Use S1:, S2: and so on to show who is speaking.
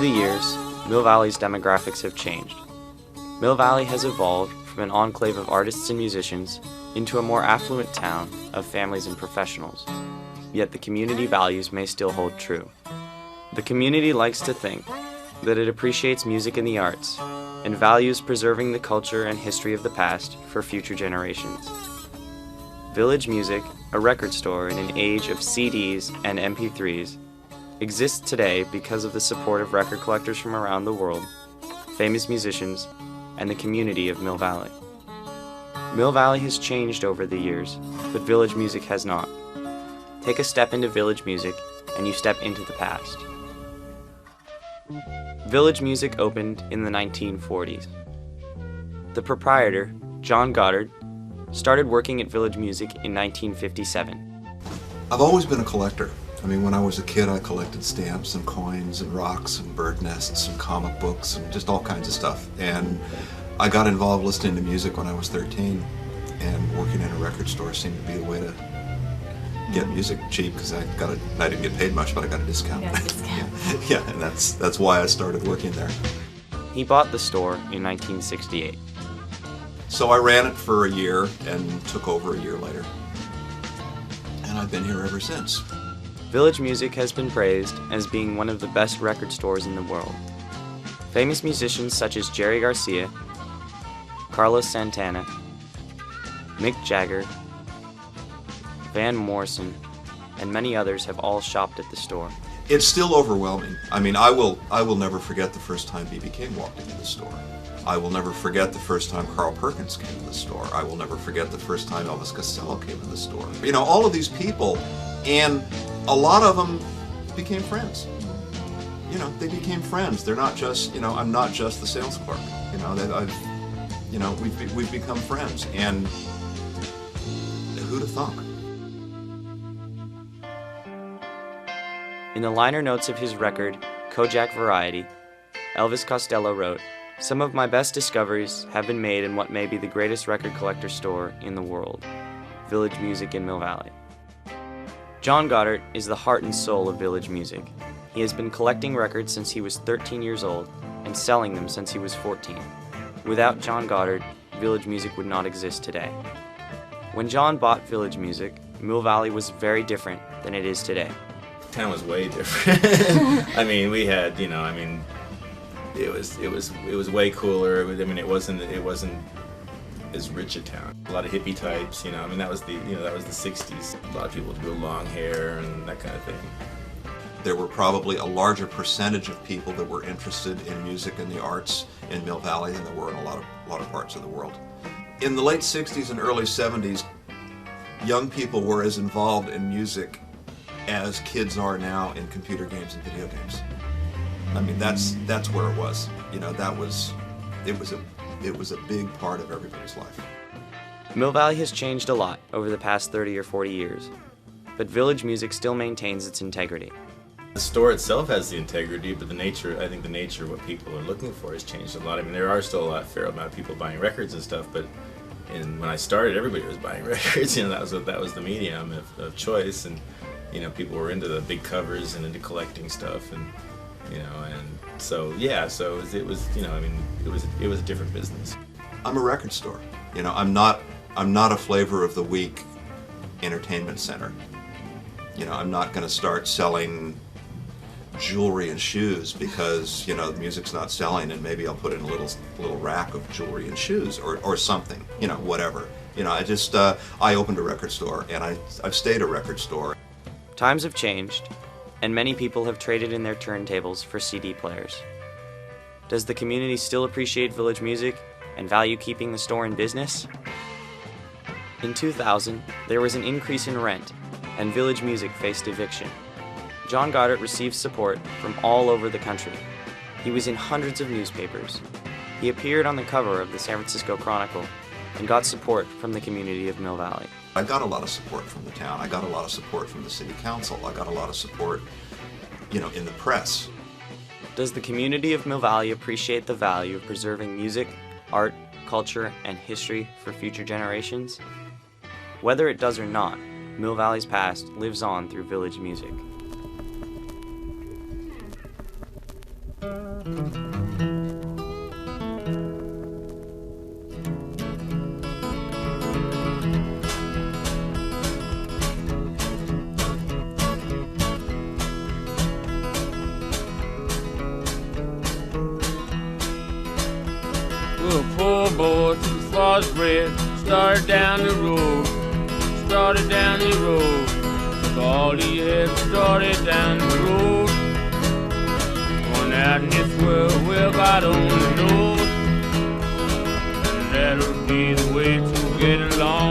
S1: the years, Mill Valley's demographics have changed. Mill Valley has evolved from an enclave of artists and musicians into a more affluent town of families and professionals, yet the community values may still hold true. The community likes to think that it appreciates music and the arts, and values preserving the culture and history of the past for future generations. Village Music, a record store in an age of CDs and MP3s, exists today because of the support of record collectors from around the world, famous musicians, and the community of Mill Valley. Mill Valley has changed over the years, but Village Music has not. Take a step into Village Music, and you step into the past. Village Music opened in the 1940s. The proprietor, John Goddard, started working at Village Music in 1957.
S2: I've always been a collector. I mean, when I was a kid, I collected stamps and coins and rocks and bird nests and comic books and just all kinds of stuff. And I got involved listening to music when I was 13, and working in a record store seemed to be the way to get music cheap, because I didn't get paid much, but I got a discount.
S3: You got a discount.
S2: Yeah, and that's why I started working there.
S1: He bought the store in 1968.
S2: So I ran it for a year and took over a year later. And I've been here ever since.
S1: Village Music has been praised as being one of the best record stores in the world. Famous musicians such as Jerry Garcia, Carlos Santana, Mick Jagger, Van Morrison, and many others have all shopped at the store.
S2: It's still overwhelming. I mean, I will never forget the first time B.B. King walked into the store. I will never forget the first time Carl Perkins came to the store. I will never forget the first time Elvis Costello came to the store. You know, all of these people, and a lot of them became friends. You know, they became friends. They're not just, you know, I'm not just the sales clerk. You know, we've become friends, and who'd have thunk?
S1: In the liner notes of his record, Kojak Variety, Elvis Costello wrote, "Some of my best discoveries have been made in what may be the greatest record collector store in the world, Village Music in Mill Valley." John Goddard is the heart and soul of Village Music. He has been collecting records since he was 13 years old and selling them since he was 14. Without John Goddard, Village Music would not exist today. When John bought Village Music, Mill Valley was very different than it is today.
S4: Town was way different. I mean, we had, you know, I mean, it was way cooler. I mean, it wasn't as rich a town. A lot of hippie types, you know. I mean, that was the 60s. A lot of people grew long hair and that kind of thing.
S2: There were probably a larger percentage of people that were interested in music and the arts in Mill Valley than there were in a lot of parts of the world. In the late 60s and early 70s, young people were as involved in music as kids are now in computer games and video games. I mean, that's where it was. You know, it was a big part of everybody's life.
S1: Mill Valley has changed a lot over the past 30 or 40 years, but Village Music still maintains its integrity.
S4: The store itself has the integrity, but I think the nature of what people are looking for has changed a lot. I mean, there are still a fair amount of people buying records and stuff, but when I started, everybody was buying records. You know, that was the medium of choice, and you know, people were into the big covers and into collecting stuff, and you know, and so yeah, so it was you know, I mean, it was a different business.
S2: I'm a record store. You know, I'm not a flavor of the week entertainment center. You know, I'm not going to start selling jewelry and shoes because, you know, the music's not selling, and maybe I'll put in a little rack of jewelry and shoes or something, you know, whatever. You know, I opened a record store, and I've stayed a record store.
S1: Times have changed, and many people have traded in their turntables for CD players. Does the community still appreciate Village Music and value keeping the store in business? In 2000, there was an increase in rent, and Village Music faced eviction. John Goddard received support from all over the country. He was in hundreds of newspapers. He appeared on the cover of the San Francisco Chronicle and got support from the community of Mill Valley.
S2: I got a lot of support from the town. I got a lot of support from the city council. I got a lot of support, you know, in the press.
S1: Does the community of Mill Valley appreciate the value of preserving music, art, culture, and history for future generations? Whether it does or not, Mill Valley's past lives on through Village Music.
S3: a poor boy too far bred. Started down the road. All he had started down the road. Going out in this world where God only knows. And that'll be the way to get along.